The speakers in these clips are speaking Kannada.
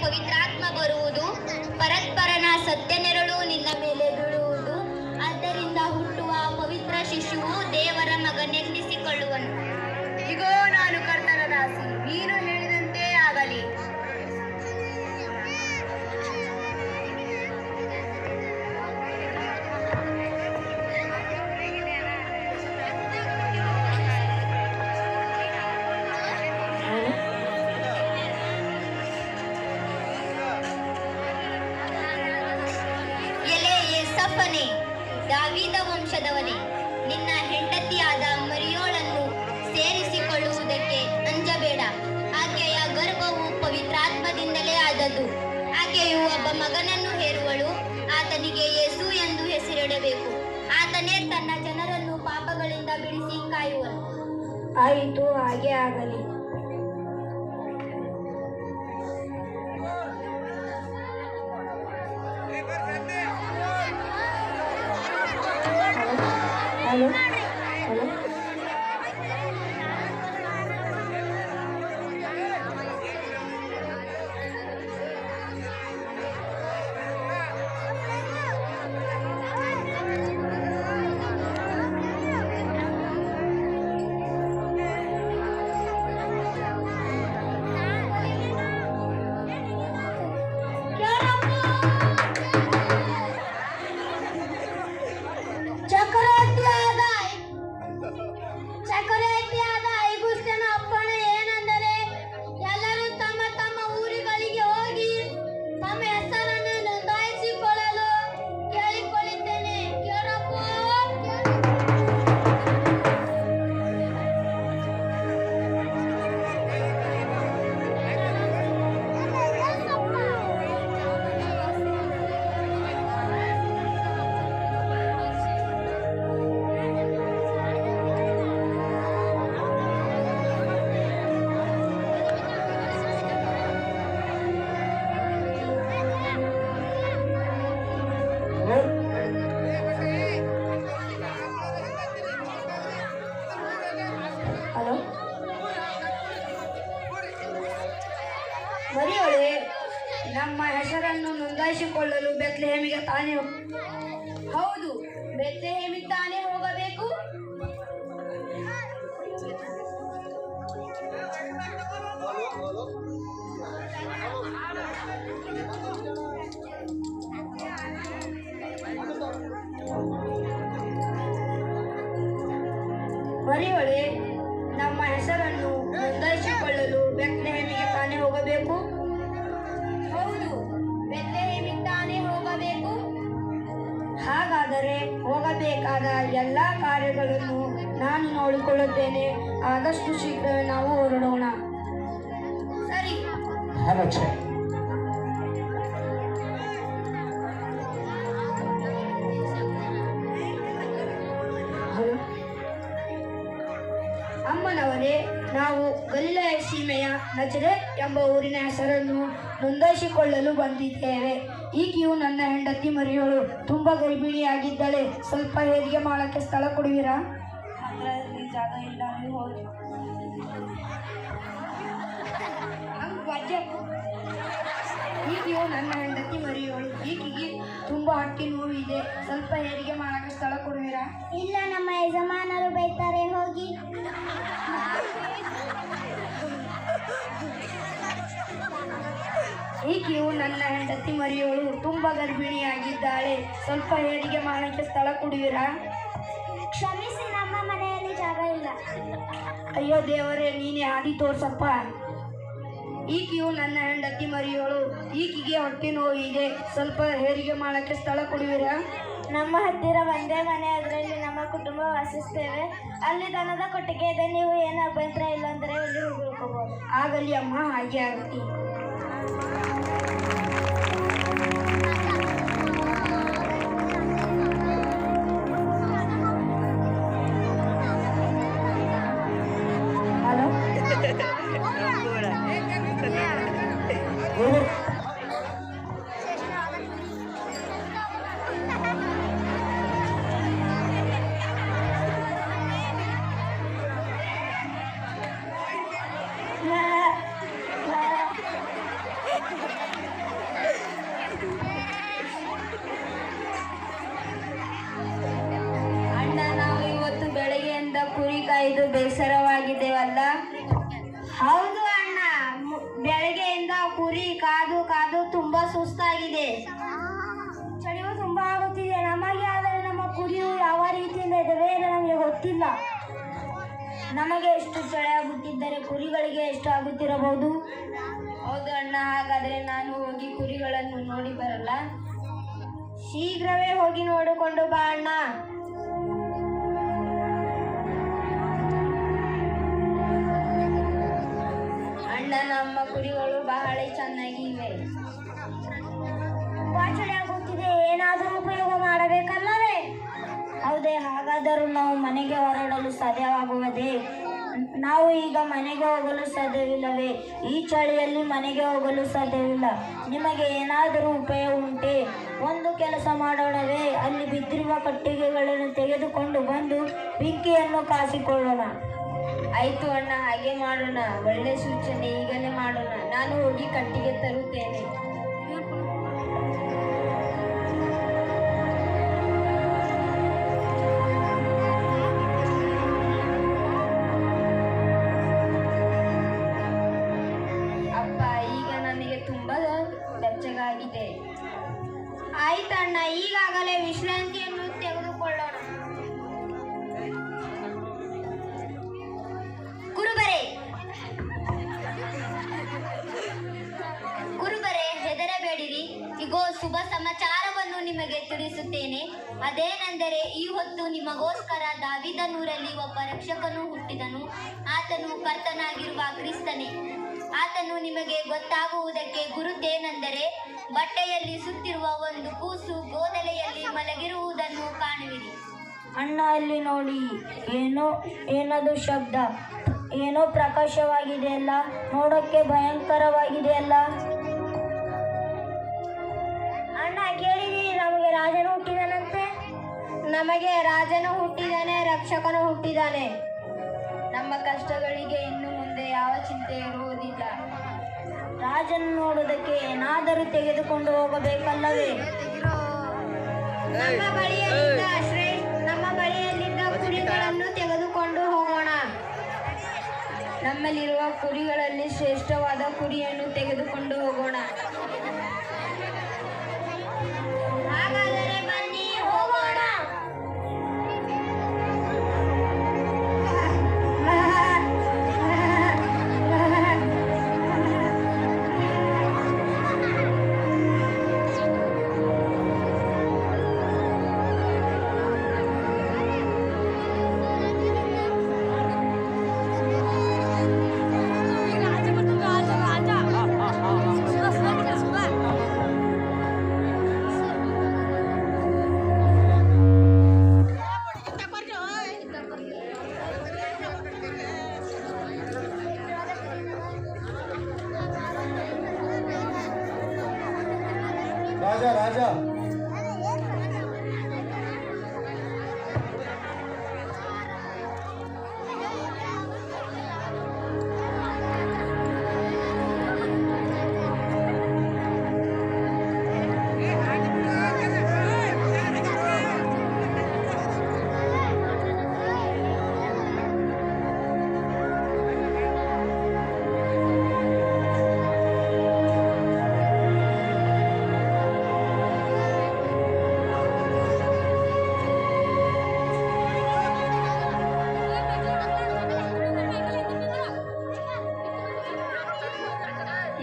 ಪವಿತ್ರಾತ್ಮ ಬರುವುದು, ಪರಸ್ಪರನ ಸತ್ಯ ನೆರಳು ನಿನ್ನ ಮೇಲೆ ಬೀಳುವುದು. ಆದ್ದರಿಂದ ಹುಟ್ಟುವ ಪವಿತ್ರ ಶಿಶುವು ದೇವರ ಮಗನೆನ್ನಿಸಿಕೊಳ್ಳುವನು. ಇಗೋ ನಾನು ಕರ್ತನ ದಾಸಿ, ನೀನು ಹೇಳಿದಂತೆ ಆಗಲಿ. ಎಲೆ ಯೇಸಪ್ಪನೇ, ದಾವೀದ ವಂಶದವನೇ, ನಿನ್ನ ಹೆಂಡತಿಯಾದ ಮರಿಯೋಳನ್ನು ಸೇರಿಸಿಕೊಳ್ಳುವುದಕ್ಕೆ ಅಂಜಬೇಡ. ಆಕೆಯ ಗರ್ಭವು ಪವಿತ್ರಾತ್ಮದಿಂದಲೇ ಆದದ್ದು. ಆಕೆಯು ಒಬ್ಬ ಮಗನನ್ನು ಹೇರುವಳು. ಆತನಿಗೆ ಯೇಸು ಎಂದು ಹೆಸರಿಡಬೇಕು. ಆತನೇ ತನ್ನ ಜನರನ್ನು ಪಾಪಗಳಿಂದ ಬಿಡಿಸಿ ಕಾಯುವನು. ಆಯಿತು, ಹಾಗೆ ಆಗಲಿ. ಹಲೋ ಹಲೋ ಚಕ್ರವರ್ತಿಯಾದ ಐಗುಪ್ತನ ಅಪ್ಪಣೆ ಏನೆಂದರೆ, ಎಲ್ಲರೂ ತಮ್ಮ ತಮ್ಮ ಊರುಗಳಿಗೆ ಹೋಗಿ ತಮ್ಮ ಹೆಸರನ್ನು ನೋಂದಾಯಿಸಿಕೊಳ್ಳಲು ಕೇಳಿಕೊಳ್ಳುತ್ತೇನೆ. ಕೇಳಪ್ಪ. ಹಲೋ ಮರಿಯೋಳೆ, ನಮ್ಮ ಹೆಸರನ್ನು ನೋಂದಾಯಿಸಿಕೊಳ್ಳಲು ಬೆತ್ಲೆಹೇಮಿಗೆ ತಾನೇ ಹೌದು, ಬೆತ್ಲೆಹೇಮಿಗೆ ತಾನೇ ಹೋಗಬೇಕು. ಮರಿಯೋಳೆ, ನಮ್ಮ ಹೆಸರನ್ನು ನೋಂದಾಯಿಸಿಕೊಳ್ಳಲು ಬೆತ್ಲೆಹೇಮಿಗೆ ತಾನೇ ಹೋಗಬೇಕು. ಹೌದು, ಬೆತ್ಲೆಹೇಮಿಗೆ ತಾನೇ ಹೋಗಬೇಕು. ಹಾಗಾದರೆ ಹೋಗಬೇಕಾದ ಎಲ್ಲ ಕಾರ್ಯಗಳನ್ನು ನಾನು ನೋಡಿಕೊಳ್ಳುತ್ತೇನೆ. ಆದಷ್ಟು ಶೀಘ್ರ ನಾವು ಹೊರಡೋಣ. ಸರಿ. ಹಲೋ ಹಲೋ ಅಮ್ಮನವರೇ, ನಾವು ಗಲಿಲಾಯ ಸೀಮೆಯ ನಜರೇತ್ ಎಂಬ ಊರಿನ ಹೆಸರನ್ನು ನೋಂದಾಯಿಸಿಕೊಳ್ಳಲು ಬಂದಿದ್ದೇವೆ. ಈಕೆಯು ನನ್ನ ಹೆಂಡತಿ ಮರಿಯೋಳು. ತುಂಬ ಗರ್ಭಿಣಿಯಾಗಿದ್ದಾಳೆ. ಸ್ವಲ್ಪ ಹೆರಿಗೆ ಮಾಡಕ್ಕೆ ಸ್ಥಳ ಕೊಡುವಿರಾ? ಅದರಲ್ಲಿ ಜಾಗ ಇಲ್ಲ, ನೀವು ಹೋಗಿ. ಈಕೆಯು ನನ್ನ ಹೆಂಡತಿ ಮರಿಯೋಳು. ಈಕೆಗೆ ತುಂಬ ಹೊಟ್ಟೆ ನೋವು ಇದೆ. ಸ್ವಲ್ಪ ಹೆರಿಗೆ ಮಾಡಕ್ಕೆ ಸ್ಥಳ ಕೊಡುವಿರಾ? ಇಲ್ಲ, ನಮ್ಮ ಯಜಮಾನರು ಬೈತಾರೆ, ಹೋಗಿ. ಈಕೆಯು ನನ್ನ ಹೆಂಡತಿ ಮರಿಯೋಳು. ತುಂಬ ಗರ್ಭಿಣಿಯಾಗಿದ್ದಾಳೆ. ಸ್ವಲ್ಪ ಹೆರಿಗೆ ಮಾಡಕ್ಕೆ ಸ್ಥಳ ಕೊಡುವಿರಾ? ಕ್ಷಮಿಸಿ, ನಮ್ಮ ಮನೆಯಲ್ಲಿ ಜಾಗ ಇಲ್ಲ. ಅಯ್ಯೋ ದೇವರೇ, ನೀನೇ ಹಾದಿ ತೋರ್ಸಪ್ಪ. ಈಕೆಯು ನನ್ನ ಹೆಂಡತಿ ಮರಿಯೋಳು. ಈಕೆಗೆ ಹೊಟ್ಟೆ ನೋವು ಇದೆ. ಸ್ವಲ್ಪ ಹೆರಿಗೆ ಮಾಡಕ್ಕೆ ಸ್ಥಳ ಕೊಡುವಿರಾ? ನಮ್ಮ ಹತ್ತಿರ ಒಂದೇ ಮನೆ, ಅದರಲ್ಲಿ ನಮ್ಮ ಕುಟುಂಬ ವಾಸಿಸ್ತೇವೆ. ಅಲ್ಲಿ ದನದ ಕೊಟ್ಟಿಗೆ ಇದೆ. ನೀವು ಏನು ಅಭ್ಯಂತರ ಇಲ್ಲ ಅಂದರೆ ಅಲ್ಲಿ ಹೋಗಿ ಉಳ್ಕೋಬಹುದು. ಆಗಲಿ ಅಮ್ಮ, ಹಾಗೆ ಆಗಲಿ. ಹಲೋ ಇದು ಬೇಸರವಾಗಿದೆವಲ್ಲ. ಹೌದು ಅಣ್ಣ, ಬೆಳಗ್ಗೆಯಿಂದ ಕುರಿ ಕಾದು ಕಾದು ತುಂಬಾ ಸುಸ್ತಾಗಿದೆ. ಚಳಿಯು ತುಂಬಾ ಆಗುತ್ತಿದೆ. ನಮಗೆ ಆದರೆ ನಮ್ಮ ಕುರಿಯು ಯಾವ ರೀತಿಯಿಂದ ಇದ್ದಾವೆ ಎಂದು ನಮಗೆ ಗೊತ್ತಿಲ್ಲ. ನಮಗೆ ಎಷ್ಟು ಚಳಿ ಆಗುತ್ತಿದ್ದರೆ ಕುರಿಗಳಿಗೆ ಎಷ್ಟು ಆಗುತ್ತಿರಬಹುದು? ಹೌದು ಅಣ್ಣ, ಹಾಗಾದ್ರೆ ನಾನು ಹೋಗಿ ಕುರಿಗಳನ್ನು ನೋಡಿ ಬರಲ್ಲ? ಶೀಘ್ರವೇ ಹೋಗಿ ನೋಡಿಕೊಂಡು ಬಾ ಅಣ್ಣ. ಅಣ್ಣ, ನಮ್ಮ ಕುರಿಗಳು ಬಹಳ ಚೆನ್ನಾಗಿವೆ. ತುಂಬಾ ಚಳಿ ಆಗುತ್ತಿದೆ, ಏನಾದರೂ ಉಪಯೋಗ ಮಾಡಬೇಕಲ್ಲವೇ? ಹೌದೇ, ಹಾಗಾದರೂ ನಾವು ಮನೆಗೆ ಹೊರಡಲು ಸಾಧ್ಯವಾಗುವುದೇ? ನಾವು ಈಗ ಮನೆಗೆ ಹೋಗಲು ಸಾಧ್ಯವಿಲ್ಲವೇ? ಈ ಚಳಿಯಲ್ಲಿ ಮನೆಗೆ ಹೋಗಲು ಸಾಧ್ಯವಿಲ್ಲ. ನಿಮಗೆ ಏನಾದರೂ ಉಪಾಯ ಉಂಟೆ? ಒಂದು ಕೆಲಸ ಮಾಡೋಣವೇ? ಅಲ್ಲಿ ಬಿದ್ದಿರುವ ಕಟ್ಟಿಗೆಗಳನ್ನು ತೆಗೆದುಕೊಂಡು ಬಂದು ಬೆಂಕಿಯನ್ನು ಕಾಸಿಕೊಳ್ಳೋಣ. ಆಯ್ತು ಅಣ್ಣ, ಹಾಗೆ ಮಾಡೋಣ. ಒಳ್ಳೆ ಸೂಚನೆ, ಈಗಲೇ ಮಾಡೋಣ. ನಾನು ಹೋಗಿ ಕಟ್ಟಿಗೆ ತರುತ್ತೇನೆ. ಅಪ್ಪ, ಈಗ ನನಗೆ ತುಂಬಾ ಬೆಚ್ಚಗಾಗಿದೆ. ಆಯ್ತಣ್ಣ, ಈಗಾಗಲೇ ವಿಶ್ರಾಂತಿಯನ್ನು ತೆಗೆದುಕೊಳ್ಳೋಣ. ಕುರುಬರೇ, ಹೆದರಬೇಡಿರಿ. ಇಗೋ, ಶುಭ ಸಮಾಚಾರವನ್ನು ನಿಮಗೆ ತಿಳಿಸುತ್ತೇನೆ. ಅದೇನೆಂದರೆ, ಈ ಹೊತ್ತು ನಿಮಗೋಸ್ಕರ ದಾವೀದನೂರಲ್ಲಿ ಒಬ್ಬ ರಕ್ಷಕನು ಹುಟ್ಟಿದನು. ಆತನು ಕರ್ತನಾಗಿರುವ ಕ್ರಿಸ್ತನೇ. ಆತನು ನಿಮಗೆ ಗೊತ್ತಾಗುವುದಕ್ಕೆ ಗುರುತೇನೆಂದರೆ, ಬಟ್ಟೆಯಲ್ಲಿ ಸುತ್ತಿರುವ ಒಂದು ಕೂಸು ಗೋದಲೆಯಲ್ಲಿ ಮಲಗಿರುವುದನ್ನು ಕಾಣುವಿರಿ. ಅಣ್ಣ, ಅಲ್ಲಿ ನೋಡಿ, ಏನದು ಶಬ್ದ? ಏನೋ ಪ್ರಕಾಶವಾಗಿದೆಯಲ್ಲ, ನೋಡೋಕ್ಕೆ ಭಯಂಕರವಾಗಿದೆಯಲ್ಲ. ಅಣ್ಣ, ಕೇಳಿದೀನಿ, ನಮಗೆ ರಾಜನು ಹುಟ್ಟಿದನಂತೆ. ನಮಗೆ ರಾಜನು ಹುಟ್ಟಿದಾನೆ, ರಕ್ಷಕನು ಹುಟ್ಟಿದಾನೆ. ನಮ್ಮ ಕಷ್ಟಗಳಿಗೆ ಇನ್ನು ಮುಂದೆ ಯಾವ ಚಿಂತೆ ಇರುವುದಿಲ್ಲ. ರಾಜನ ನೋಡೋದಕ್ಕೆ ಏನಾದರೂ ತೆಗೆದುಕೊಂಡು ಹೋಗಬೇಕಲ್ಲವೇ? ನಮ್ಮ ಬಳಿಯಲ್ಲಿದ್ದ ಕುರಿಗಳನ್ನು ತೆಗೆದುಕೊಂಡು ಹೋಗೋಣ. ನಮ್ಮಲ್ಲಿರುವ ಕುರಿಗಳಲ್ಲಿ ಶ್ರೇಷ್ಠವಾದ ಕುರಿಯನ್ನು ತೆಗೆದುಕೊಂಡು ಹೋಗೋಣ. ಹಾಗಾದರೆ ಬನ್ನಿ, ಹೋಗೋಣ. राजा राजा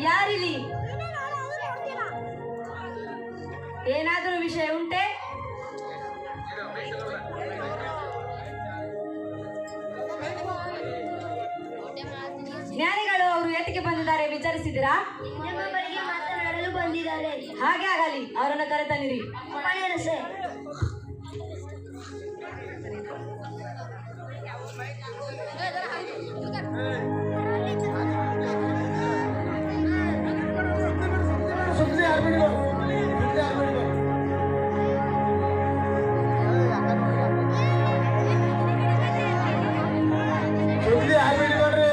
ಯಾರಿಲಿ? ಏನಾದರೂ ವಿಷಯ ಉಂಟೆ? ಜ್ಞಾನಿಗಳು ಅವರು ಏತಕ್ಕೆ ಬಂದಿದ್ದಾರೆ ವಿಚಾರಿಸಿದಿರಾ? ನಿಮ್ಮ ಬಳಿಗೆ ಮಾತನಾಡಲು ಬಂದಿದ್ದಾರೆ. ಹಾಗೆ ಆಗಲಿ, ಅವರನ್ನು ಕರೆತನ್ನಿರಿ. ಮನೆಯರಸೆ. सुनते यार मेरी बात, सुनते यार मेरी बात। सुनते यार मेरी बात रे।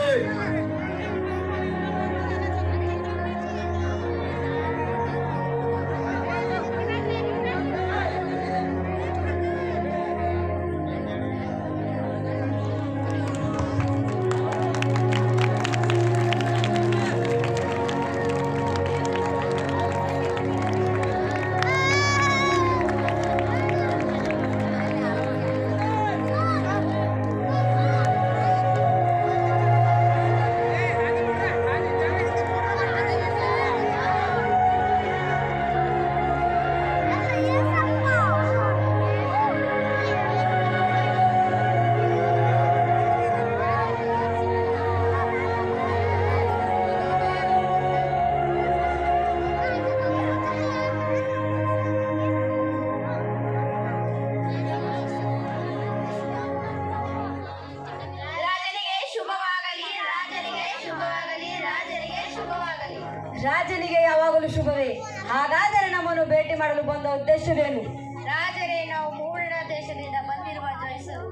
ರಾಜನಿಗೆ ಯಾವಾಗಲೂ ಶುಭವೇ. ಹಾಗಾದರೆ ನಮ್ಮನ್ನು ಭೇಟಿ ಮಾಡಲು ಬಂದ ಉದ್ದೇಶವೇನು? ರಾಜರೇ, ನಾವು ಮೂರನ ದೇಶದಿಂದ ಬಂದಿರುವ ಜಯಿಸರು.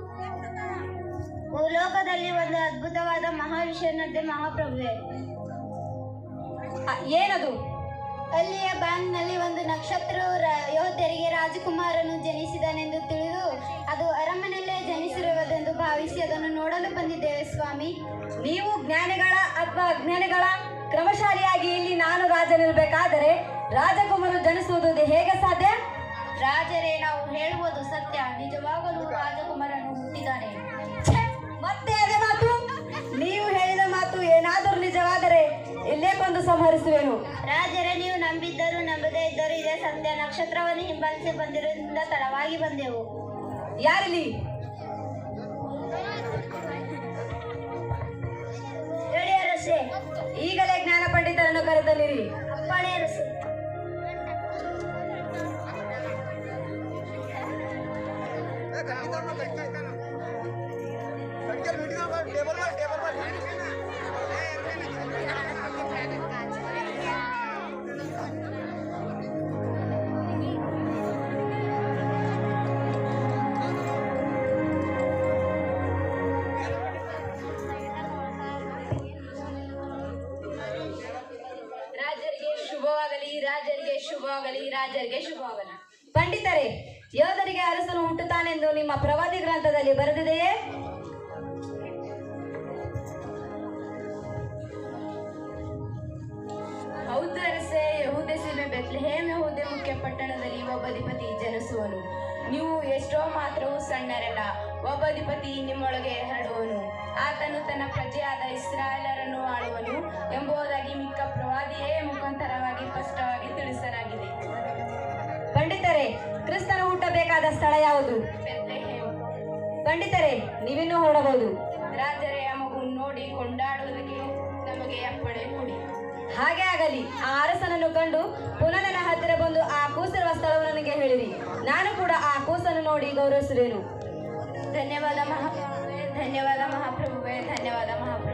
ಭೂಲೋಕದಲ್ಲಿ ಒಂದು ಅದ್ಭುತವಾದ ಮಹಾವಿಷಯನಂತೆ ಮಹಾಪ್ರಭುವೆ. ಏನದು? ಅಲ್ಲಿಯ ಬ್ಯಾಂಕ್ನಲ್ಲಿ ಒಂದು ನಕ್ಷತ್ರವು ಯೋಧರಿಗೆ ರಾಜಕುಮಾರನು ಜನಿಸಿದನೆಂದು ತಿಳಿದು ಅದು ಅರಮನೆಯಲ್ಲೇ ಜನಿಸಿರುವುದೆಂದು ಭಾವಿಸಿ ಅದನ್ನು ನೋಡಲು ಬಂದಿದ್ದೇವೆ ಸ್ವಾಮಿ. ನೀವು ಜ್ಞಾನಿಗಳ ಅಥವಾ ಅಜ್ಞಾನಿಗಳ? ಕ್ರಮಶಾಲಿಯಾಗಿ ಇಲ್ಲಿ ನಾನು ರಾಜನಿರಬೇಕಾದರೆ ರಾಜಕುಮಾರ ಜನಿಸುವುದು ಹೇಗೆ ಸಾಧ್ಯ? ರಾಜರೇ, ನಾವು ಹೇಳುವುದು ಸತ್ಯ. ನಿಜವಾಗಲೂ ರಾಜಕುಮಾರನು ಹುಟ್ಟಿದ್ದಾನೆ. ಮತ್ತೆ ಅದೇ ಮಾತು? ನೀವು ಹೇಳಿದ ಮಾತು ಏನಾದರೂ ನಿಜವಾದರೆ ಇಲ್ಲೇ ಕೊಂದು ಸಂಹರಿಸುವೆನು. ರಾಜರೇ, ನೀವು ನಂಬಿದ್ದರೂ ನಂಬದೇ ಇದ್ದರೂ ಇದೇ ಸತ್ಯ. ನಕ್ಷತ್ರವನ್ನು ಹಿಂಬಾಲಿಸಿ ಬಂದಿರುವುದರಿಂದ ತಡವಾಗಿ ಬಂದೆವು. ಯಾರಿಲ್ಲಿ? ಹೇಳಿ ಅರಸೆ. ಈಗಲೇ ಜ್ಞಾನ ಪಂಡಿತರನ್ನು ಕರೆತನ್ನಿರಿ. ಅಪ್ಪಣೆ ಅರಸೆ. ರಾಜರಿಗೆ ಶುಭವಾಗಲಿ, ರಾಜರಿಗೆ ಶುಭವಾಗಲಿ, ರಾಜರಿಗೆ ಶುಭವಾಗಲಿ. ಪಂಡಿತರೇ, ಯೋಧರಿಗೆ ಅರಸನು ಹುಟ್ಟುತ್ತಾನೆಂದು ನಿಮ್ಮ ಪ್ರವಾದಿ ಗ್ರಂಥದಲ್ಲಿ ಬರೆದಿದೆಯೇ? ಹೌದು ಅರಸೆ. ಯಹೂದ ಸೀಮೆ ಬೆತ್ಲೆಹೇಮ್ ಯಹೂದ ಮುಖ್ಯ ಪಟ್ಟಣದಲ್ಲಿ ಒಬ್ಬ ಅಧಿಪತಿ ಜನಿಸುವನು. ನೀವು ಎಷ್ಟೋ ಮಾತ್ರವೂ ಸಣ್ಣರಲ್ಲ. ಒಬ್ಬ ಅಧಿಪತಿ ನಿಮ್ಮೊಳಗೆ ಹರಡುವನು. ಆತನು ತನ್ನ ಪ್ರಜೆಯಾದ ಇಸ್ರಾಯೇಲರನ್ನು ಆಳುವನು ಎಂಬುದಾಗಿ ಮಿಕ್ಕ ಪ್ರವಾದಿಯೇ ಮುಖಾಂತರವಾಗಿ ಸ್ಪಷ್ಟವಾಗಿ ತಿಳಿಸಲಾಗಿದೆ. ಪಂಡಿತರೇ, ಕ್ರಿಸ್ತನು ಹುಟ್ಟಬೇಕಾದ ಸ್ಥಳ ಯಾವುದು? ಬೆತ್ಲೆಹೇಮ್. ಪಂಡಿತರೇ, ನೀವಿನ್ನೂ ಹೊರಡಬಹುದು. ರಾಜರೇ, ಆ ಮಗುವನ್ನು ನೋಡಿ ಕೊಂಡಾಡುವುದಕ್ಕೆ ನಮಗೆ ಅಪ್ಪಣೆ ಕೊಡಿ. ಹಾಗೆ ಆಗಲಿ. ಆ ಅರಸನನ್ನು ಕಂಡು ಪುನಃ ನನ್ನ ಹತ್ತಿರ ಬಂದು ಆ ಕೂಸಿರುವ ಸ್ಥಳವನ್ನು ನನಗೆ ಹೇಳಿರಿ. ನಾನು ಕೂಡ ಆ ಕೂಸನ್ನು ನೋಡಿ ಗೌರವಿಸುವೆನು. ಧನ್ಯವಾದ ಮಹಾಪ್ರಭುವೇ, ಧನ್ಯವಾದ ಮಹಾಪ್ರಭುವೇ, ಧನ್ಯವಾದ ಮಹಾಪ್ರಭು.